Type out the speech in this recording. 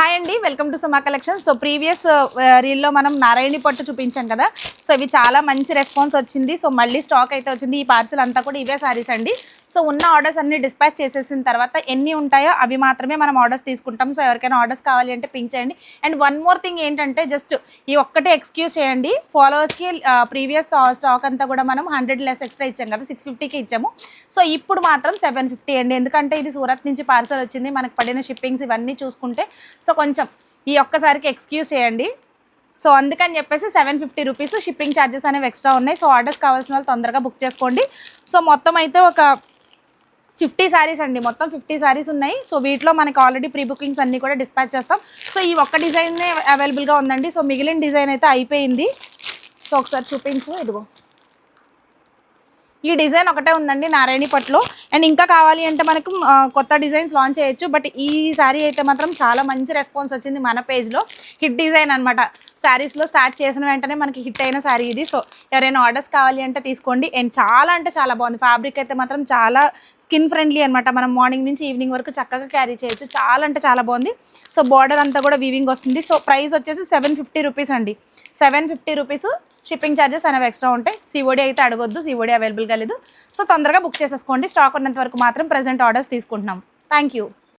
Hi అండి, welcome to Suma collection. So previous రీల్లో మనం నారాయణి పట్టు చూపించాం కదా. సో ఇవి చాలా మంచి రెస్పాన్స్ వచ్చింది. సో మళ్ళీ స్టాక్ అయితే వచ్చింది. ఈ పార్సిల్ అంతా కూడా ఇవే సారీస్ అండి. సో ఉన్న ఆర్డర్స్ అన్ని డిస్పాచ్ చేసేసిన తర్వాత ఎన్ని ఉంటాయో అవి మాత్రమే మనం ఆర్డర్స్ తీసుకుంటాం. సో ఎవరికైనా ఆర్డర్స్ కావాలి అంటే పింక్ చేయండి. అండ్ వన్ మోర్ థింగ్ ఏంటంటే, జస్ట్ ఈ ఒక్కటే ఎక్స్క్యూజ్ చేయండి. ఫాలోవర్స్కి ప్రీవియస్ స్టాక్ అంతా కూడా మనం 100 లెస్ ఎక్స్ట్రా ఇచ్చాం కదా, 650కి ఇచ్చాము. సో ఇప్పుడు మాత్రం 750 అండి. ఎందుకంటే ఇది సూరత్ నుంచి పార్సల్ వచ్చింది. మనకు పడిన షిప్పింగ్స్ ఇవన్నీ చూసుకుంటే సో కొంచెం ఈ ఒక్కసారికి ఎక్స్క్యూజ్ చేయండి. సో అందుకని చెప్పేసి 750 రూపీస్ షిప్పింగ్ ఛార్జెస్ అనేవి ఎక్స్ట్రా ఉన్నాయి. సో ఆర్డర్స్ కావాల్సిన వాళ్ళు తొందరగా బుక్ చేసుకోండి. సో మొత్తం అయితే ఒక 50 శారీస్ అండి, మొత్తం 50 శారీస్ ఉన్నాయి. సో వీటిలో మనకి ఆల్రెడీ ప్రీ బుకింగ్స్ అన్నీ కూడా డిస్పాచ్ చేస్తాం. సో ఈ ఒక్క డిజైనే అవైలబుల్గా ఉందండి. సో మిగిలిన డిజైన్ అయితే అయిపోయింది. సో ఒకసారి చూపించు, ఇదిగో ఈ డిజైన్ ఒకటే ఉందండి నారాయణి పట్టులో. అండ్ ఇంకా కావాలి అంటే మనకు కొత్త డిజైన్స్ లాంచ్ చేయొచ్చు. బట్ ఈ శారీ అయితే మాత్రం చాలా మంచి రెస్పాన్స్ వచ్చింది. మన పేజ్లో హిట్ డిజైన్ అనమాట. శారీస్లో స్టార్ట్ చేసిన వెంటనే మనకి హిట్ అయిన శారీ ఇది. సో ఎవరైనా ఆర్డర్స్ కావాలి అంటే తీసుకోండి. అండ్ చాలా అంటే చాలా బాగుంది. ఫ్యాబ్రిక్ అయితే మాత్రం చాలా స్కిన్ ఫ్రెండ్లీ అనమాట. మనం మార్నింగ్ నుంచి ఈవినింగ్ వరకు చక్కగా క్యారీ చేయొచ్చు. చాలా అంటే చాలా బాగుంది. సో బార్డర్ అంతా కూడా వీవింగ్ వస్తుంది. సో ప్రైస్ వచ్చేసి 750 రూపీస్ అండి. 750 రూపీస్. షిప్పింగ్ ఛార్జెస్ అనేవి ఎక్స్ట్రా ఉంటాయి. సిఓడి అయితే అడగొద్దు, సిఓడి అవైలబుల్గా లేదు. సో తొందరగా బుక్ చేసేసుకోండి. స్టాక్ ఉన్నంత వరకు మాత్రం ప్రెజెంట్ ఆర్డర్స్ తీసుకుంటున్నాం. Thank you.